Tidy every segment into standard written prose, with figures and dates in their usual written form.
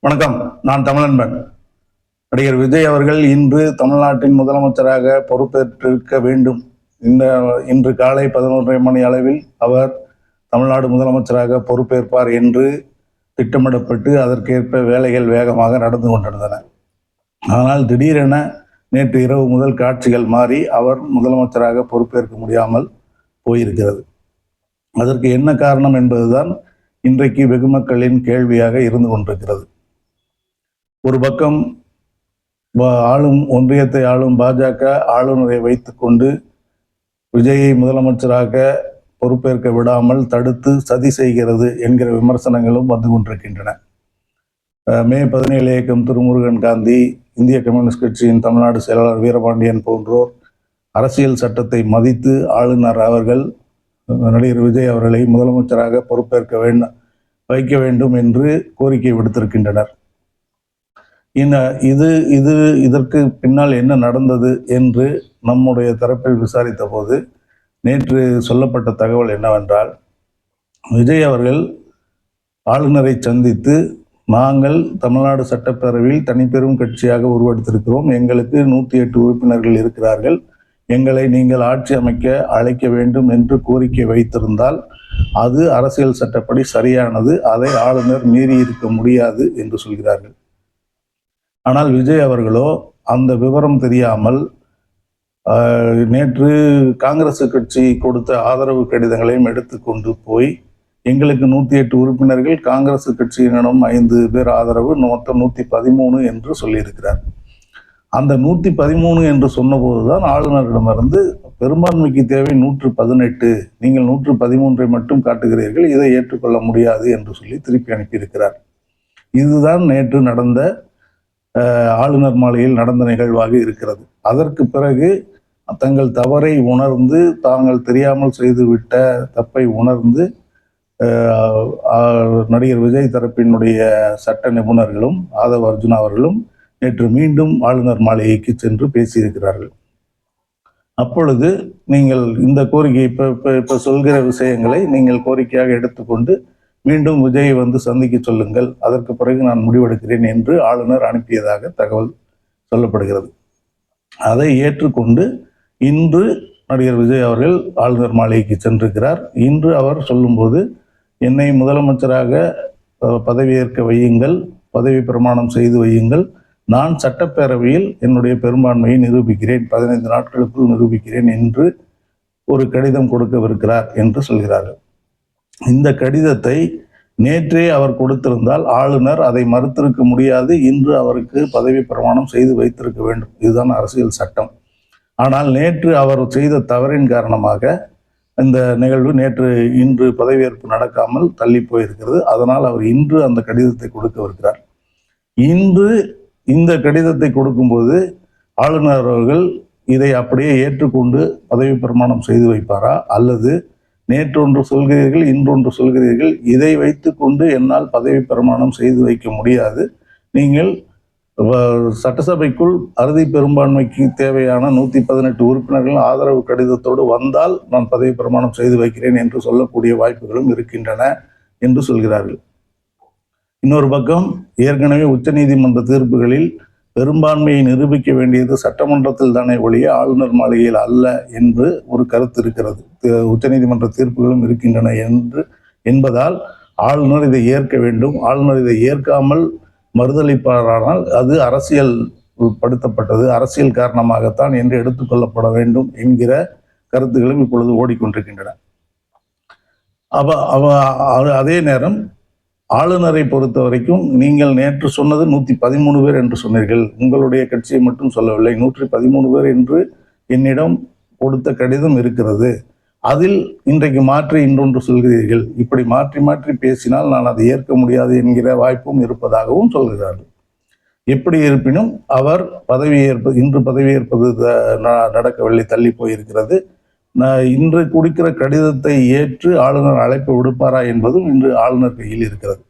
வணக்கம். நான் தமிழன்பன். நடிகர் விஜய் அவர்கள் இன்று தமிழ்நாட்டின் முதலமைச்சராக பொறுப்பேற்றிருக்க வேண்டும். இன்று காலை 11:30 மணி அளவில் அவர் தமிழ்நாடு முதலமைச்சராக பொறுப்பேற்பார் என்று திட்டமிடப்பட்டு அதற்கேற்ப வேலைகள் வேகமாக நடந்து கொண்டிருந்தன. ஆனால் திடீரென நேற்று இரவு முதல் காட்சிகள் மாறி அவர் முதலமைச்சராக பொறுப்பேற்க முடியாமல் போயிருக்கிறது. அதற்கு என்ன காரணம் என்பதுதான் இன்றைக்கு வெகுமக்களின் கேள்வியாக இருந்து கொண்டிருக்கிறது. ஒரு பக்கம் ஒன்றியத்தை ஆளும் பாஜக ஆளுநரை வைத்துக்கொண்டு விஜயை முதலமைச்சராக பொறுப்பேற்க விடாமல் தடுத்து சதி செய்கிறது என்கிற விமர்சனங்களும் வந்து கொண்டிருக்கின்றன. மே 17 இயக்கம் திருமுருகன் காந்தி, இந்திய கம்யூனிஸ்ட் கட்சியின் தமிழ்நாடு செயலாளர் வீரபாண்டியன் போன்றோர் அரசியல் சட்டத்தை மதித்து ஆளுநர் அவர்கள் நடிகர் விஜய் அவர்களை முதலமைச்சராக பொறுப்பேற்க வைக்க வேண்டும் என்று கோரிக்கை விடுத்திருக்கின்றனர். இதற்கு பின்னால் என்ன நடந்தது என்று நம்முடைய தரப்பில் விசாரித்த போது நேற்று சொல்லப்பட்ட தகவல் என்னவென்றால், விஜய் அவர்கள் ஆளுநரை சந்தித்து, நாங்கள் தமிழ்நாடு சட்டப்பேரவையில் தனிப்பெரும் கட்சியாக உருவெடுத்திருக்கிறோம், எங்களுக்கு 108 உறுப்பினர்கள் இருக்கிறார்கள், எங்களை நீங்கள் ஆட்சி அமைக்க அழைக்க வேண்டும் என்று கோரிக்கை வைத்திருந்தால் அது அரசியல் சட்டப்படி சரியானது, அதை ஆளுநர் மீறி இருக்க முடியாது என்று சொல்கிறார்கள். ஆனால் விஜய் அவர்களோ அந்த விவரம் தெரியாமல் நேற்று காங்கிரஸ் கட்சி கொடுத்த ஆதரவு கடிதங்களையும் எடுத்துக்கொண்டு போய், எங்களுக்கு 108 உறுப்பினர்கள், காங்கிரஸ் கட்சியினிடம் 5 பேர் ஆதரவு, மொத்தம் 113 என்று சொல்லியிருக்கிறார். அந்த 113 என்று சொன்னபோதுதான் ஆளுநரிடமிருந்து பெரும்பான்மைக்கு தேவை 118, நீங்கள் 113 மட்டும் காட்டுகிறீர்கள், இதை ஏற்றுக்கொள்ள முடியாது என்று சொல்லி திருப்பி அனுப்பியிருக்கிறார். இதுதான் நேற்று நடந்த ஆளுநர் மாளிகையில் நடந்த நிகழ்வாக இருக்கிறது. அதற்கு பிறகு தங்கள் தவறை உணர்ந்து, தாங்கள் தெரியாமல் செய்துவிட்ட தப்பை உணர்ந்து நடிகர் விஜய் தரப்பினுடைய சட்ட நிபுணர்களும் ஆதவ் அர்ஜுனா அவர்களும் நேற்று மீண்டும் ஆளுநர் மாளிகைக்கு சென்று பேசியிருக்கிறார்கள். அப்பொழுது நீங்கள் இந்த கோரிக்கை இப்ப சொல்கிற விஷயங்களை நீங்கள் கோரிக்கையாக எடுத்துக்கொண்டு மீண்டும் விஜயை வந்து சந்திக்க சொல்லுங்கள், அதற்கு பிறகு நான் முடிவெடுக்கிறேன் என்று ஆளுநர் அனுப்பியதாக தகவல் சொல்லப்படுகிறது. அதை ஏற்றுக்கொண்டு இன்று நடிகர் விஜய் அவர்கள் ஆளுநர் மாளிகைக்கு சென்றிருக்கிறார். இன்று அவர் சொல்லும்போது, என்னை முதலமைச்சராக பதவியேற்க வையுங்கள், பதவி பிரமாணம் செய்து வையுங்கள், நான் சட்டப்பேரவையில் என்னுடைய பெரும்பான்மையை நிரூபிக்கிறேன், 15 நாட்களுக்குள் நிரூபிக்கிறேன் என்று ஒரு கடிதம் கொடுக்கவிருக்கிறார் என்று சொல்கிறார்கள். இந்த கடிதத்தை நேற்றே அவர் கொடுத்திருந்தால் ஆளுநர் அதை மறுத்திருக்க முடியாது, இன்று அவருக்கு பதவி பிரமாணம் செய்து வைத்திருக்க வேண்டும். இதுதான் அரசியல் சட்டம். ஆனால் நேற்று அவர் செய்த தவறின் காரணமாக இந்த நிகழ்வு இன்று பதவியேற்பு நடக்காமல் தள்ளி போயிருக்கிறது. அதனால் அவர் இன்று அந்த கடிதத்தை கொடுக்கவிருக்கிறார். இன்று இந்த கடிதத்தை கொடுக்கும்போது ஆளுநர் அவர்கள் இதை அப்படியே ஏற்றுக்கொண்டு பதவி பிரமாணம் செய்து வைப்பாரா, அல்லது நேற்றொன்று சொல்கிறீர்கள், இன்றொன்று சொல்கிறீர்கள், இதை வைத்துக்கொண்டு என்னால் பதவி பிரமாணம் செய்து வைக்க முடியாது, நீங்கள் சட்டசபைக்குள் அறுதி பெரும்பான்மைக்கு தேவையான 118 உறுப்பினர்கள் ஆதரவு கடிதத்தோடு வந்தால் நான் பதவி பிரமாணம் செய்து வைக்கிறேன் என்று சொல்லக்கூடிய வாய்ப்புகளும் இருக்கின்றன என்று சொல்கிறார்கள். இன்னொரு பக்கம், ஏற்கனவே உச்சநீதிமன்ற தீர்ப்புகளில் பெரும்பான்மையை நிரூபிக்க வேண்டியது சட்டமன்றத்தில் தானே ஒழிய ஆளுநர் மாளிகையில் அல்ல என்று ஒரு கருத்து இருக்கிறது. உச்சநீதிமன்ற தீர்ப்புகளும் இருக்கின்றன என்பதால் ஆளுநர் இதை ஏற்க வேண்டும். ஆளுநர் இதை ஏற்காமல் மறுதளிப்பாரானால் அது அரசியல் படுத்தப்பட்டது, அரசியல் காரணமாகத்தான் என்று எடுத்துக்கொள்ளப்பட வேண்டும் என்கிற கருத்துக்களும் இப்பொழுது ஓடிக்கொண்டிருக்கின்றன. அதே நேரம் ஆளுநரை பொறுத்த வரைக்கும், நீங்கள் நேற்று சொன்னது 113 பேர் என்று சொன்னீர்கள், உங்களுடைய கட்சியை மட்டும் சொல்லவில்லை, 113 பேர் என்று என்னிடம் கொடுத்த கடிதம் இருக்கிறது, அதில் இன்றைக்கு மாற்றி இன்றொன்று சொல்கிறீர்கள், இப்படி மாற்றி மாற்றி பேசினால் நான் அதை ஏற்க முடியாது என்கிற வாய்ப்பும் இருப்பதாகவும் சொல்கிறார்கள். எப்படி இருப்பினும் அவர் இன்று பதவியேற்பது நடக்கவில்லை, தள்ளி போயிருக்கிறது. இன்று கொடுக்கிற கடிதத்தை ஏற்று ஆளுநர் அழைப்பு விடுப்பாரா என்பதும் இன்று ஆளுநர் கையில் இருக்கிறது.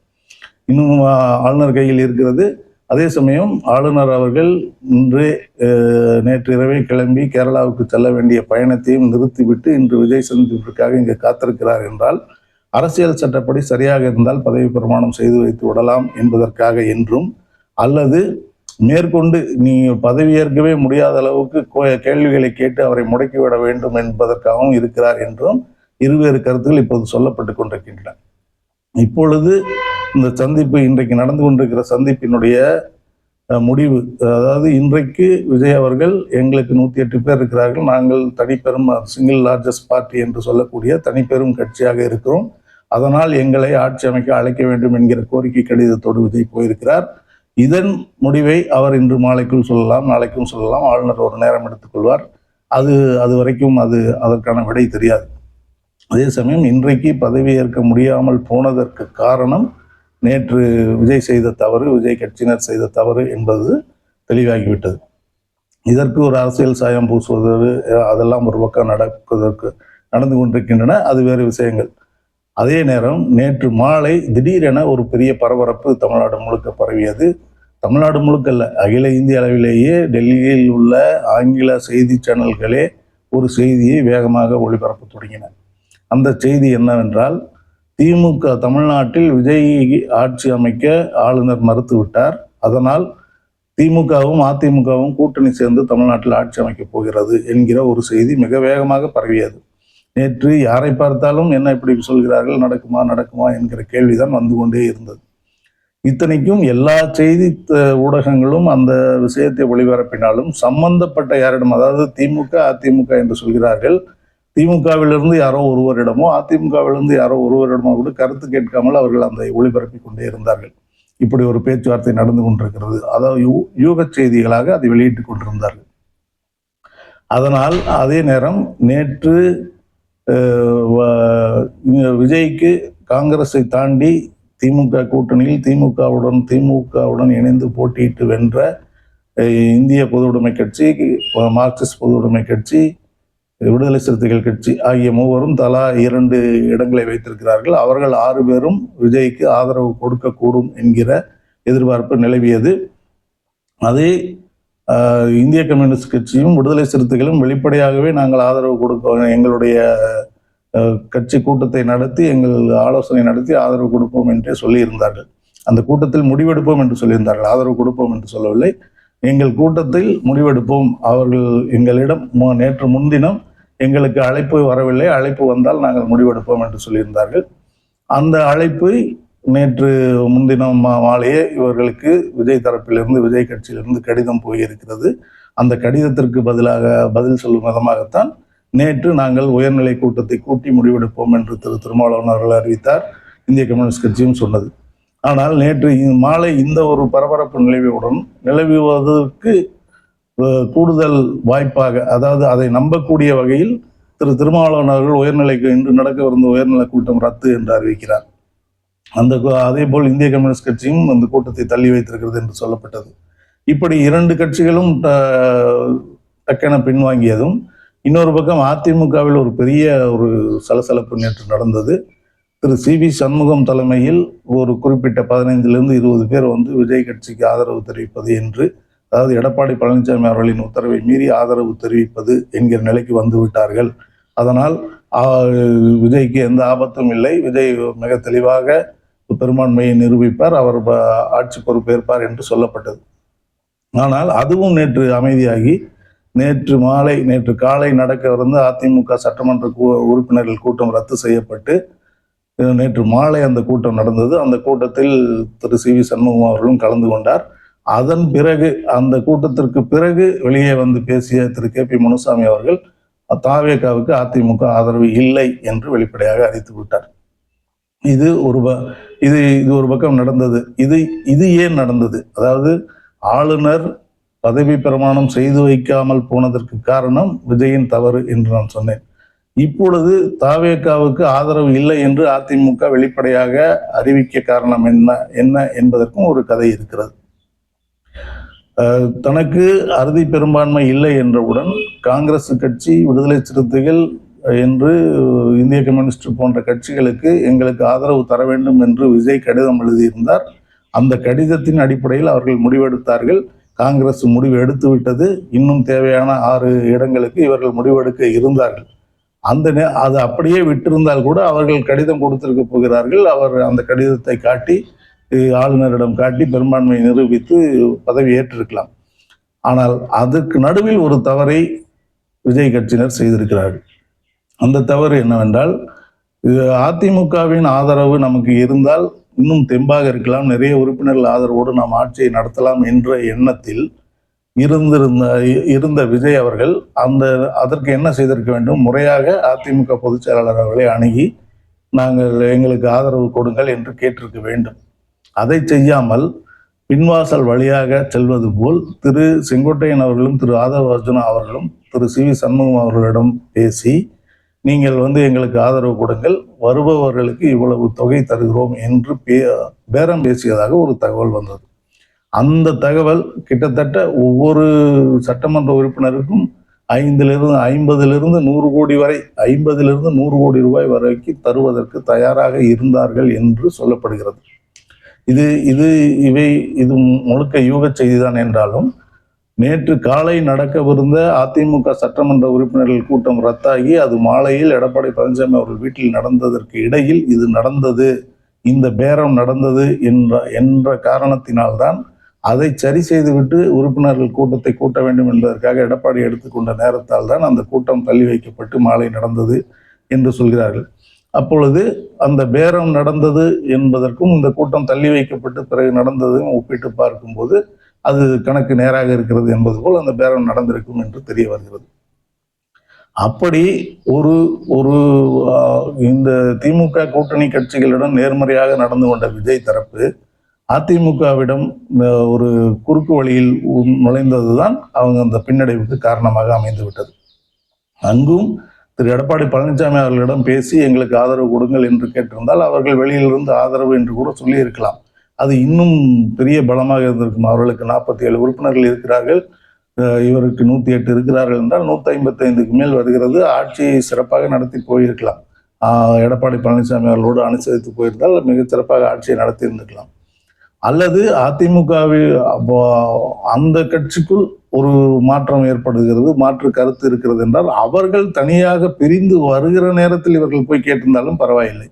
ஆளுநர் கையில் இருக்கிறது. அதே சமயம் ஆளுநர் அவர்கள் நேற்று இரவே கிளம்பி கேரளாவுக்கு செல்ல வேண்டிய பயணத்தையும் நிறுத்திவிட்டு இன்று விஜய் சந்திப்பிற்காக இங்கே காத்திருக்கிறார் என்றால் அரசியல் சட்டப்படி சரியாக இருந்தால் பதவி பிரமாணம் செய்து வைத்து விடலாம் என்பதற்காக என்றும், அல்லது மேற்கொண்டு நீ பதவியேற்கவே முடியாத அளவுக்கு கேள்விகளை கேட்டு அவரை முடக்கிவிட வேண்டும் என்பதற்காகவும் இருக்கிறார் என்றும் இருவேறு கருத்துக்கள் இப்போது சொல்லப்பட்டு கொண்டிருக்கின்றன. இப்பொழுது இந்த சந்திப்பு, இன்றைக்கு நடந்து கொண்டிருக்கிற சந்திப்பினுடைய முடிவு, அதாவது இன்றைக்கு விஜய் அவர்கள் எங்களுக்கு 108 பேர் இருக்கிறார்கள், நாங்கள் தனிப்பெரும் சிங்கிள் லார்ஜஸ்ட் பார்ட்டி என்று சொல்லக்கூடிய தனிப்பெரும் கட்சியாக இருக்கிறோம், அதனால் எங்களை ஆட்சி அமைக்க அழைக்க வேண்டும் என்கிற கோரிக்கை கடிதத்தோடு விஜய் போயிருக்கிறார். இதன் முடிவை அவர் இன்று மாலைக்குள் சொல்லலாம், நாளைக்கும் சொல்லலாம், ஆளுநர் ஒரு நேரம் எடுத்துக்கொள்வார். அது வரைக்கும் அதற்கான விடை தெரியாது. அதே சமயம் இன்றைக்கு பதவியேற்க முடியாமல் போனதற்கு காரணம் நேற்று விஜய் செய்த தவறு, விஜய் கட்சியினர் செய்த தவறு என்பது தெளிவாகிவிட்டது. இதற்கு ஒரு அரசியல் சாயம் பூசுவது அதெல்லாம் ஒரு பக்கம் நடந்து கொண்டிருக்கின்றன, அது வேறு விஷயங்கள். அதே நேரம் நேற்று மாலை திடீரென ஒரு பெரிய பரபரப்பு தமிழ்நாடு முழுக்க பரவியது. தமிழ்நாடு முழுக்க அல்ல, அகில இந்திய அளவிலேயே டெல்லியில் உள்ள ஆங்கில செய்தி சேனல்களே ஒரு செய்தியை வேகமாக ஒளிபரப்ப தொடங்கின. அந்த செய்தி என்னவென்றால், திமுக தமிழ்நாட்டில் விஜய் ஆட்சி அமைக்க ஆளுநர் மறுத்துவிட்டார், அதனால் திமுகவும் அதிமுகவும் கூட்டணி சேர்ந்து தமிழ்நாட்டில் ஆட்சி அமைக்கப் போகிறது என்கிற ஒரு செய்தி மிக வேகமாக பரவியது. நேற்று யாரை பார்த்தாலும் என்ன இப்படி சொல்கிறார்கள், நடக்குமா என்கிற கேள்விதான் வந்து கொண்டே இருந்தது. இத்தனைக்கும் எல்லா செய்தி ஊடகங்களும் அந்த விஷயத்தை ஒளிபரப்பினாலும் சம்பந்தப்பட்ட யாரிடம், அதாவது திமுக அதிமுக என்று சொல்கிறார்கள், திமுகவிலிருந்து யாரோ ஒருவரிடமோ அதிமுகவிலிருந்து யாரோ ஒருவரிடமோ கூட கருத்து கேட்காமல் அவர்கள் அந்த ஒளிபரப்பி கொண்டே இருந்தார்கள். இப்படி ஒரு பேச்சுவார்த்தை நடந்து கொண்டிருக்கிறது, அதாவது யூக செய்திகளாக அதை வெளியிட்டுக் கொண்டிருந்தார்கள். அதனால் அதே நேரம் நேற்று விஜய்க்கு காங்கிரஸை தாண்டி திமுக கூட்டணியில் திமுகவுடன் இணைந்து போட்டியிட்டு வென்ற இந்திய பொதுவுடைமை கட்சி, மார்க்சிஸ்ட் பொதுவுடைமை கட்சி, விடுதலை சிறுத்தைகள் கட்சி ஆகிய மூவரும் தலா 2 இடங்களை வைத்திருக்கிறார்கள். அவர்கள் 6 பேரும் விஜய்க்கு ஆதரவு கொடுக்கக்கூடும் என்கிற எதிர்பார்ப்பு நிலவியது. அதே இந்திய கம்யூனிஸ்ட் கட்சியும் விடுதலை சிறுத்தைகளும் வெளிப்படையாகவே நாங்கள் ஆதரவு கொடுக்க, எங்களுடைய கட்சி கூட்டத்தை நடத்தி எங்கள் ஆலோசனை நடத்தி ஆதரவு கொடுப்போம் என்றே சொல்லியிருந்தார்கள். அந்த கூட்டத்தில் முடிவெடுப்போம் என்று சொல்லியிருந்தார்கள், ஆதரவு கொடுப்போம் என்று சொல்லவில்லை. எங்கள் கூட்டத்தில் முடிவெடுப்போம், அவர்கள் எங்களிடம் நேற்று முன்தினம் எங்களுக்கு அழைப்பு வரவில்லை, அழைப்பு வந்தால் நாங்கள் முடிவெடுப்போம் என்று சொல்லியிருந்தார்கள். அந்த அழைப்பை நேற்று முன்தினம் மாலையே இவர்களுக்கு விஜய் தரப்பிலிருந்து, விஜய் கட்சியிலிருந்து கடிதம் போயிருக்கிறது. அந்த கடிதத்திற்கு பதில் சொல்லும் விதமாகத்தான் நேற்று நாங்கள் உயர்நிலை கூட்டத்தை கூட்டி முடிவெடுப்போம் என்று திருமாவளவன் அவர்கள் அறிவித்தார், இந்திய கம்யூனிஸ்ட் கட்சியும் சொன்னது. ஆனால் நேற்று மாலை இந்த ஒரு பரபரப்பு நிலவுவதற்கு கூடுதல் வாய்ப்பாக, அதாவது அதை நம்பக்கூடிய வகையில் திருமாவளவன் அவர்கள் உயர்நிலைக்கு இன்று நடக்கவிருந்த உயர்நிலை கூட்டம் ரத்து என்று அறிவிக்கிறார். அதே போல் இந்திய கம்யூனிஸ்ட் கட்சியும் அந்த கூட்டத்தை தள்ளி வைத்திருக்கிறது என்று சொல்லப்பட்டது. இப்படி 2 கட்சிகளும் டக்கென பின்வாங்கியதும், இன்னொரு பக்கம் அதிமுகவில் ஒரு பெரிய ஒரு சலசலப்பு நேற்று நடந்தது. திரு சி.வி. சண்முகம் தலைமையில் ஒரு குறிப்பிட்ட 15லிருந்து 20 பேர் வந்து விஜய் கட்சிக்கு ஆதரவு தெரிவிப்பது என்று, அதாவது எடப்பாடி பழனிசாமி அவர்களின் உத்தரவை மீறி ஆதரவு தெரிவிப்பது என்கிற நிலைக்கு வந்து விட்டார்கள். அதனால் விஜய்க்கு எந்த ஆபத்தும் இல்லை, விஜய் மிக தெளிவாக பெரும்பான்மையை நிரூபிப்பார், அவர் ஆட்சி பொறுப்பேற்பார் என்று சொல்லப்பட்டது. ஆனால் அதுவும் நேற்று அமைதியாகி நேற்று காலை நடக்கவிருந்த அதிமுக சட்டமன்ற உறுப்பினர்கள் கூட்டம் ரத்து செய்யப்பட்டு நேற்று மாலை அந்த கூட்டம் நடந்தது. அந்த கூட்டத்தில் திரு சி.வி. சண்முகம் அவர்களும் கலந்து கொண்டார். அதன் பிறகு, அந்த கூட்டத்திற்கு பிறகு வெளியே வந்து பேசிய திரு கே.பி. முனுசாமி அவர்கள் தாவேகாவுக்கு அதிமுக ஆதரவு இல்லை என்று வெளிப்படையாக அறிவித்து விட்டார். இது ஒரு பக்கம் நடந்தது. இது ஏன் நடந்தது? அதாவது ஆளுநர் பதவி பிரமாணம் செய்து வைக்காமல் போனதற்கு காரணம் விஜயின் தவறு என்று நான் சொன்னேன். இப்பொழுது தாவேகாவுக்கு ஆதரவு இல்லை என்று அதிமுக வெளிப்படையாக அறிவிக்க காரணம் என்ன என்பதற்கும் ஒரு கதை இருக்கிறது. தனக்கு அறுதி பெரும்பான்மை இல்லை என்றவுடன் காங்கிரஸ் கட்சி, விடுதலை சிறுத்தைகள் என்று இந்திய கம்யூனிஸ்ட் போன்ற கட்சிகளுக்கு எங்களுக்கு ஆதரவு தர வேண்டும் என்று விஜய் கடிதம் எழுதியிருந்தார். அந்த கடிதத்தின் அடிப்படையில் அவர்கள் முடிவெடுத்தார்கள். காங்கிரஸ் முடிவு எடுத்து விட்டது. இன்னும் தேவையான 6 இடங்களுக்கு இவர்கள் முடிவெடுக்க இருந்தார்கள். அது அப்படியே விட்டிருந்தால் கூட அவர்கள் கடிதம் கொடுத்திருக்க போகிறார்கள். அவர் அந்த கடிதத்தை காட்டி ஆளுநரிடம் காட்டி பெரும்பான்மையை நிரூபித்து பதவி ஏற்றிருக்கலாம். ஆனால் அதற்கு நடுவில் ஒரு தவறை விஜய் கட்சியினர் செய்திருக்கிறார்கள். அந்த தவறு என்னவென்றால், அதிமுகவின் ஆதரவு நமக்கு இருந்தால் இன்னும் தெம்பாக இருக்கலாம், நிறைய உறுப்பினர்கள் ஆதரவோடு நாம் ஆட்சியை நடத்தலாம் என்ற எண்ணத்தில் இருந்த விஜய் அவர்கள் அதற்கு என்ன செய்திருக்க வேண்டும், முறையாக அதிமுக பொதுச் செயலாளர் அவர்களை அணுகி எங்களுக்கு ஆதரவு கொடுங்கள் என்று கேட்டிருக்க வேண்டும். அதை செய்யாமல் பின்வாசல் வழியாக செல்வது போல் திரு செங்கோட்டையன் அவர்களும் திரு ஆதவ அர்ஜுனா அவர்களும் திரு சி வி சண்முகம் அவர்களிடம் பேசி, நீங்கள் எங்களுக்கு ஆதரவு கொடுங்கள், வருபவர்களுக்கு இவ்வளவு தொகை தருகிறோம் என்று பேரம் பேசியதாக ஒரு தகவல் வந்தது. அந்த தகவல் கிட்டத்தட்ட ஒவ்வொரு சட்டமன்ற உறுப்பினருக்கும் 50 100 கோடி வரை 50 100 கோடி ரூபாய் வரைக்கும் தருவதற்கு தயாராக இருந்தார்கள் என்று சொல்லப்படுகிறது. இது முழுக்க யூக செய்திதான் என்றாலும், நேற்று காலை நடக்கவிருந்த அதிமுக சட்டமன்ற உறுப்பினர்கள் கூட்டம் ரத்தாகி அது மாலையில் எடப்பாடி பழனிசாமி அவர்கள் வீட்டில் நடந்ததற்கு இடையில் இது நடந்தது, இந்த பேரம் நடந்தது என்ற காரணத்தினால்தான் அதை சரி செய்துவிட்டு உறுப்பினர்கள் கூட்டத்தை கூட்ட வேண்டும் என்பதற்காக எடப்பாடி எடுத்துக்கொண்ட நேரத்தால் தான் அந்த கூட்டம் தள்ளி வைக்கப்பட்டு மாலை நடந்தது என்று சொல்கிறார்கள். அப்பொழுது அந்த பேரம் நடந்தது என்பதற்கும் இந்த கூட்டம் தள்ளி வைக்கப்பட்டு பிறகு நடந்ததையும் ஒப்பிட்டு பார்க்கும்போது அது கணக்கு நேராக இருக்கிறது என்பது போல் அந்த பேரம் நடந்திருக்கும் என்று தெரிய வருகிறது. அப்படி ஒரு இந்த திமுக கூட்டணி கட்சிகளிடம் நேர்மறையாக நடந்து கொண்ட விஜய் தரப்பு அதிமுகவிடம் ஒரு குறுக்கு வழியில் நுழைந்ததுதான் அவங்க அந்த பின்னடைவுக்கு காரணமாக அமைந்து விட்டது. அங்கும் திரு எடப்பாடி பழனிசாமி அவர்களிடம் பேசி எங்களுக்கு ஆதரவு கொடுங்கள் என்று கேட்டிருந்தால் அவர்கள் வெளியிலிருந்து ஆதரவு என்று கூட சொல்லி இருக்கலாம். அது இன்னும் பெரிய பலமாக இருந்திருக்கும். அவர்களுக்கு 47 உறுப்பினர்கள் இருக்கிறார்கள், இவருக்கு 108 இருக்கிறார்கள் என்றால் 155க்கு மேல் வருகிறது. ஆட்சியை சிறப்பாக நடத்தி போயிருக்கலாம். எடப்பாடி பழனிசாமி அவர்களோடு அனுசரித்து போயிருந்தால் மிகச் சிறப்பாக ஆட்சியை நடத்தி இருந்திருக்கலாம். அல்லது அதிமுகவில் அந்த கட்சிக்குள் ஒரு மாற்றம் ஏற்படுகிறது, மாற்று கருத்து இருக்கிறது என்றால் அவர்கள் தனியாக பிரிந்து வருகிற நேரத்தில் இவர்கள் போய் கேட்டிருந்தாலும் பரவாயில்லை.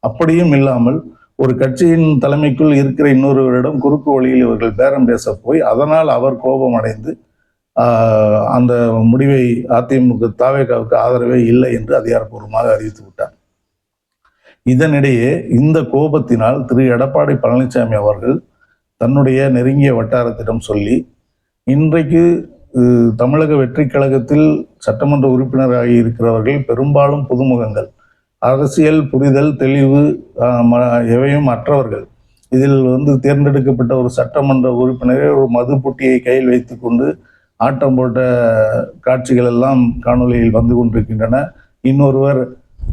அப்படியும் இல்லாமல் ஒரு கட்சியின் தலைமைக்குள் இருக்கிற இன்னொருவரிடம் குறுக்கு வழியில் இவர்கள் பேரம் பேச போய் அதனால் அவர் கோபம் அடைந்து அந்த முடிவை அதிமுக தாவேகாவுக்கு ஆதரவே இல்லை என்று அதிகாரப்பூர்வமாக அறிவித்து விட்டார். இதனிடையே இந்த கோபத்தினால் திரு எடப்பாடி பழனிசாமி அவர்கள் தன்னுடைய நெருங்கிய வட்டாரத்திடம் சொல்லி, இன்றைக்கு தமிழக வெற்றி கழகத்தில் சட்டமன்ற உறுப்பினராகி இருக்கிறவர்கள் பெரும்பாலும் புதுமுகங்கள், அரசியல் புரிதல் தெளிவு எவையும் அற்றவர்கள். இதில் தேர்ந்தெடுக்கப்பட்ட ஒரு சட்டமன்ற உறுப்பினரை ஒரு மது புட்டியை கையில் வைத்து கொண்டு ஆட்டம் போட்ட காட்சிகள் எல்லாம் காணொலியில் வந்து கொண்டிருக்கின்றன. இன்னொருவர்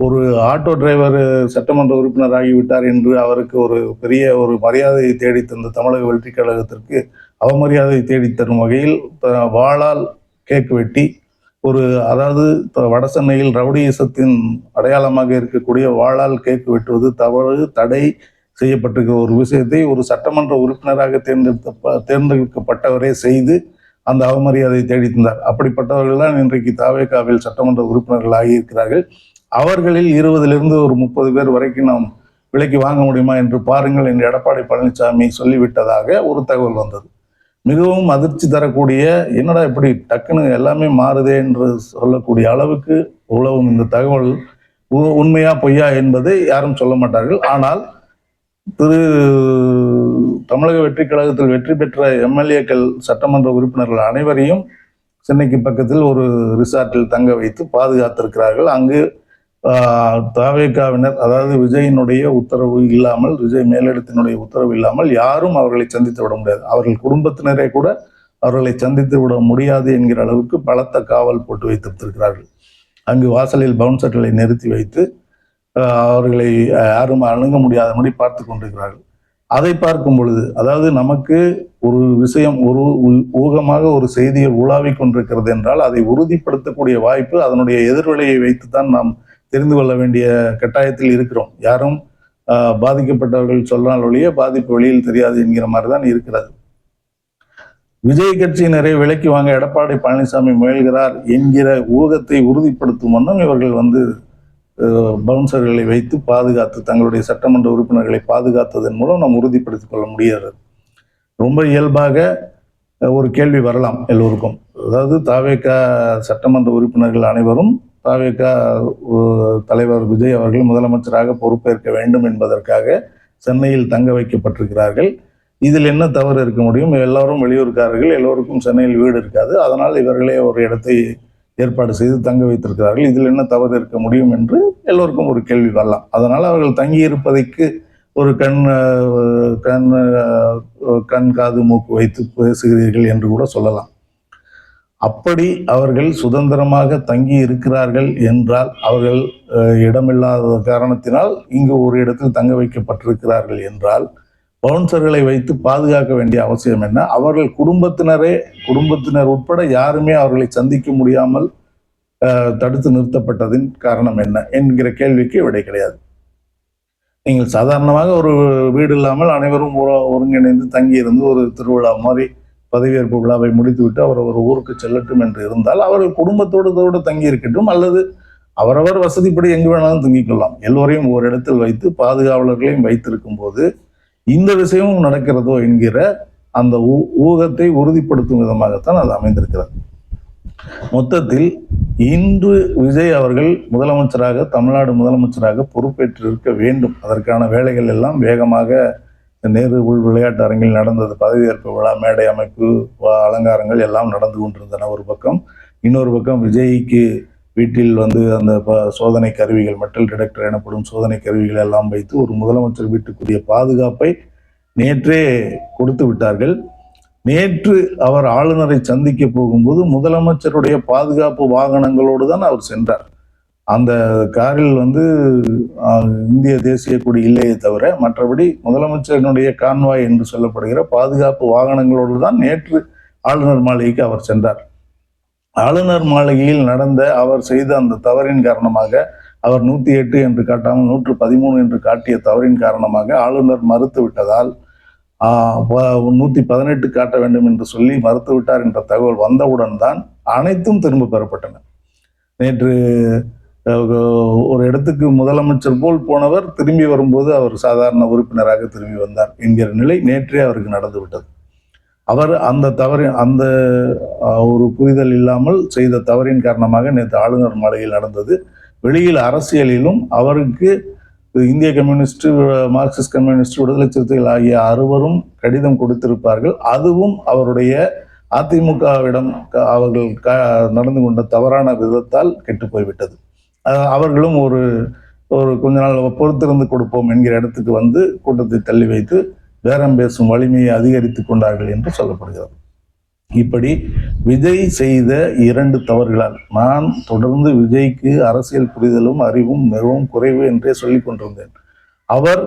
ஒரு ஆட்டோ டிரைவர் சட்டமன்ற உறுப்பினர் ஆகிவிட்டார் என்று அவருக்கு ஒரு பெரிய ஒரு மரியாதையை தேடி தந்த தமிழக வெற்றி கழகத்திற்கு அவமரியாதை தேடித்தரும் வகையில் வாளால் கேக் வெட்டி அதாவது வட சென்னையில் ரவுடியிசத்தின் அடையாளமாக இருக்கக்கூடிய வாளால் கேக் வெட்டுவது தவறு, தடை செய்யப்பட்டிருக்கிற ஒரு விஷயத்தை ஒரு சட்டமன்ற உறுப்பினராக தேர்ந்தெடுக்கப்பட்டவரே செய்து அந்த அவமரியாதை தேடி தந்தார். அப்படிப்பட்டவர்கள் தான் இன்றைக்கு தாவேகாவில் சட்டமன்ற உறுப்பினர்கள் ஆகியிருக்கிறார்கள். அவர்களில் 20 ஒரு 30 பேர் வரைக்கும் நாம் விலைக்கு வாங்க முடியுமா என்று பாருங்கள் என்று எடப்பாடி பழனிசாமி சொல்லிவிட்டதாக ஒரு தகவல் வந்தது. மிகவும் அதிர்ச்சி தரக்கூடிய, என்னடா இப்படி டக்குன்னு எல்லாமே மாறுதே என்று சொல்லக்கூடிய அளவுக்கு உலவும் இந்த தகவல் உண்மையா பொய்யா என்பதை யாரும் சொல்ல மாட்டார்கள். ஆனால் தமிழக வெற்றி கழகத்தில் வெற்றி பெற்ற எம்எல்ஏக்கள் சட்டமன்ற உறுப்பினர்கள் அனைவரையும் சென்னைக்கு பக்கத்தில் ஒரு ரிசார்ட்டில் தங்க வைத்து பாதுகாத்திருக்கிறார்கள். அங்கு தாவேகாவினர், அதாவது விஜயினுடைய உத்தரவு இல்லாமல், விஜய் மேலிடத்தினுடைய உத்தரவு இல்லாமல் யாரும் அவர்களை சந்தித்து விட முடியாது. அவர்கள் குடும்பத்தினரே கூட அவர்களை சந்தித்து விட முடியாது என்கிற அளவுக்கு பலத்த காவல் போட்டு வைத்திருக்கிறார்கள். அங்கு வாசலில் பவுன்சர்களை நிறுத்தி வைத்து அவர்களை யாரும் அணுக முடியாதபடி பார்த்து கொண்டிருக்கிறார்கள். அதை பார்க்கும் பொழுது, அதாவது நமக்கு ஒரு விஷயம் ஒரு ஊகமாக ஒரு செய்தியில் உலாவிக் கொண்டிருக்கிறது என்றால் அதை உறுதிப்படுத்தக்கூடிய வாய்ப்பு அதனுடைய எதிர்விளையை வைத்துத்தான் நாம் தெரிந்து கொள்ள வேண்டிய கட்டாயத்தில் இருக்கிறோம். யாரும் பாதிக்கப்பட்டவர்கள் சொன்னால் ஒழிய பாதிப்பு வெளியில் தெரியாது என்கிற மாதிரி தான் இருக்கிறது. விஜய் கட்சியினரை விலக்கி வாங்க எடப்பாடி பழனிசாமி முயல்கிறார் என்கிற ஊகத்தை உறுதிப்படுத்தும் வண்ணம் இவர்கள் பவுன்சர்களை வைத்து பாதுகாத்து தங்களுடைய சட்டமன்ற உறுப்பினர்களை பாதுகாத்ததன் மூலம் நாம் உறுதிப்படுத்திக் கொள்ள முடியாது. ரொம்ப இயல்பாக ஒரு கேள்வி வரலாம் எல்லோருக்கும். அதாவது தாவேக சட்டமன்ற உறுப்பினர்கள் அனைவரும் தாவேக தலைவர் விஜய் அவர்கள் முதலமைச்சராக பொறுப்பேற்க வேண்டும் என்பதற்காக சென்னையில் தங்க வைக்கப்பட்டிருக்கிறார்கள். இதில் என்ன தவறு இருக்க முடியும்? எல்லாரும் வெளியூர்காரர்கள், எல்லோருக்கும் சென்னையில் வீடு இருக்காது. அதனால் இவர்களே ஒரு இடத்தை ஏற்பாடு செய்து தங்க வைத்திருக்கிறார்கள். இதில் என்ன தவறு இருக்க முடியும் என்று எல்லோருக்கும் ஒரு கேள்வி வரலாம். அதனால் அவர்கள் தங்கி இருப்பதைக்கு ஒரு கண் காது மூக்கு வைத்து பேசுகிறீர்கள் என்று கூட சொல்லலாம். அப்படி அவர்கள் சுதந்திரமாக தங்கி இருக்கிறார்கள் என்றால், அவர்கள் இடமில்லாத காரணத்தினால் இங்கு ஒரு இடத்தில் தங்க வைக்கப்பட்டிருக்கிறார்கள் என்றால், பவுன்சர்களை வைத்து பாதுகாக்க வேண்டிய அவசியம் என்ன? அவர்கள் குடும்பத்தினர் உட்பட யாருமே அவர்களை சந்திக்க முடியாமல் தடுத்து நிறுத்தப்பட்டதின் காரணம் என்ன என்கிற கேள்விக்கு விடை கிடையாது. நீங்கள் சாதாரணமாக ஒரு வீடு இல்லாமல் அனைவரும் ஒருங்கிணைந்து தங்கியிருந்து ஒரு திருவிழா மாதிரி பதவியேற்பு விழாவை முடித்துவிட்டு அவர் ஒரு ஊருக்கு செல்லட்டும் என்று இருந்தால் அவர்கள் குடும்பத்தோடு தங்கி இருக்கட்டும், அல்லது அவரவர் வசதிப்படி எங்கு வேணாலும் தங்கிக்கொள்ளலாம். எல்லோரையும் ஒரு இடத்தில் வைத்து பாதுகாவலர்களையும் வைத்திருக்கும் போது இந்த விஷயமும் நடக்கிறதோ என்கிற அந்த ஊகத்தை உறுதிப்படுத்தும் விதமாகத்தான் அது அமைந்திருக்கிறது. மொத்தத்தில் இன்று விஜய் அவர்கள் தமிழ்நாடு முதலமைச்சராக பொறுப்பேற்றிருக்க வேண்டும். அதற்கான வேலைகள் எல்லாம் வேகமாக நேரு உள் விளையாட்டு அரங்கில் நடந்தது. பதவியேற்பு விழா, மேடை அமைப்பு, அலங்காரங்கள் எல்லாம் நடந்து கொண்டிருந்தன ஒரு பக்கம். இன்னொரு பக்கம் விஜய்க்கு வீட்டில் அந்த சோதனை கருவிகள், மெட்டல் டிடெக்டர் எனப்படும் சோதனை கருவிகள் எல்லாம் வைத்து ஒரு முதலமைச்சர் வீட்டுக்குரிய பாதுகாப்பை நேற்றே கொடுத்து விட்டார்கள். நேற்று அவர் ஆளுநரை சந்திக்க போகும்போது முதலமைச்சருடைய பாதுகாப்பு வாகனங்களோடு தான் அவர் சென்றார். அந்த காரில் இந்திய தேசிய கொடி இல்லையே தவிர மற்றபடி முதலமைச்சரினுடைய கான்வாய் என்று சொல்லப்படுகிற பாதுகாப்பு வாகனங்களோடு தான் நேற்று ஆளுநர் மாளிகைக்கு அவர் சென்றார். ஆளுநர் மாளிகையில் அவர் செய்த அந்த தவறின் காரணமாக, அவர் 108 என்று காட்டாமல் 113 என்று காட்டிய தவறின் காரணமாக ஆளுநர் மறுத்து விட்டதால் 118 காட்ட வேண்டும் என்று சொல்லி மறுத்துவிட்டார் என்ற தகவல் வந்தவுடன் தான் அனைத்தும் திரும்ப பெறப்பட்டன. நேற்று ஒரு இடத்துக்கு முதலமைச்சர் போல் போனவர் திரும்பி வரும்போது அவர் சாதாரண உறுப்பினராக திரும்பி வந்தார் என்கிற நிலை நேற்றே அவருக்கு நடந்துவிட்டது. அவர் அந்த ஒரு புரிதல் இல்லாமல் செய்த தவறின் காரணமாக நேற்று ஆளுநர் மாளிகையில் நடந்தது. வெளியில் அரசியலிலும் அவருக்கு இந்திய கம்யூனிஸ்ட், மார்க்சிஸ்ட் கம்யூனிஸ்ட், விடுதலை சிறுத்தைகள் ஆகிய 6 கடிதம் கொடுத்திருப்பார்கள். அதுவும் அவருடைய அதிமுகவிடம் அவர்கள் நடந்து கொண்ட தவறான விதத்தால் கெட்டு போய்விட்டது. அவர்களும் ஒரு கொஞ்ச நாள் பொறுத்திருந்து கொடுப்போம் என்கிற இடத்துக்கு கூட்டத்தை தள்ளி வைத்து பேரம் பேசும் வலிமையை அதிகரித்து கொண்டார்கள் என்று சொல்லப்படுகிறது. இப்படி விஜய் செய்த 2 தவறுகளால் நான் தொடர்ந்து விஜய்க்கு அரசியல் புரிதலும் அறிவும் மிகவும் குறைவு என்றே சொல்லிக் கொண்டிருந்தேன். அவர்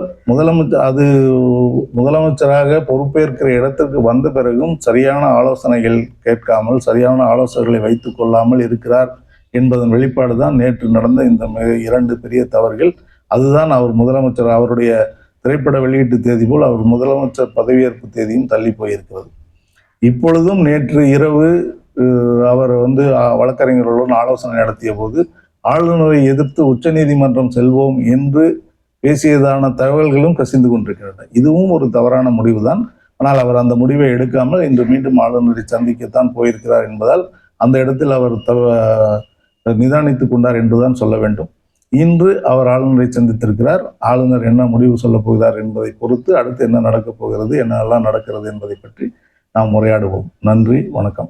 முதலமைச்சராக பொறுப்பேற்கிற இடத்திற்கு வந்த பிறகும் சரியான ஆலோசனைகள் கேட்காமல், சரியான ஆலோசனைகளை வைத்துக் கொள்ளாமல் இருக்கிறார் என்பதன் வெளிப்பாடு தான் நேற்று நடந்த இந்த 2 பெரிய தவறுகள். அதுதான் அவர் முதலமைச்சர், அவருடைய திரைப்பட வெளியீட்டு தேதி போல் அவர் முதலமைச்சர் பதவியேற்பு தேதியும் தள்ளி போயிருக்கிறது. இப்பொழுதும் நேற்று இரவு அவர் வழக்கறிஞர்களுடன் ஆலோசனை நடத்திய போது ஆளுநரை எதிர்த்து உச்சநீதிமன்றம் செல்வோம் என்று பேசியதான தகவல்களும் கசிந்து கொண்டிருக்கின்றன. இதுவும் ஒரு தவறான முடிவுதான். ஆனால் அவர் அந்த முடிவை எடுக்காமல் இன்று மீண்டும் ஆளுநரை சந்திக்கத்தான் போயிருக்கிறார் என்பதால் அந்த இடத்தில் அவர் நிதானித்துக் கொண்டார் என்றுதான் சொல்ல வேண்டும். இன்று அவர் ஆளுநரை சந்தித்திருக்கிறார். ஆளுநர் என்ன முடிவு சொல்லப் போகிறார் என்பதை பொறுத்து அடுத்து என்ன நடக்கப் போகிறது, என்னெல்லாம் நடக்கிறது என்பதை பற்றி நாம் உரையாடுவோம். நன்றி, வணக்கம்.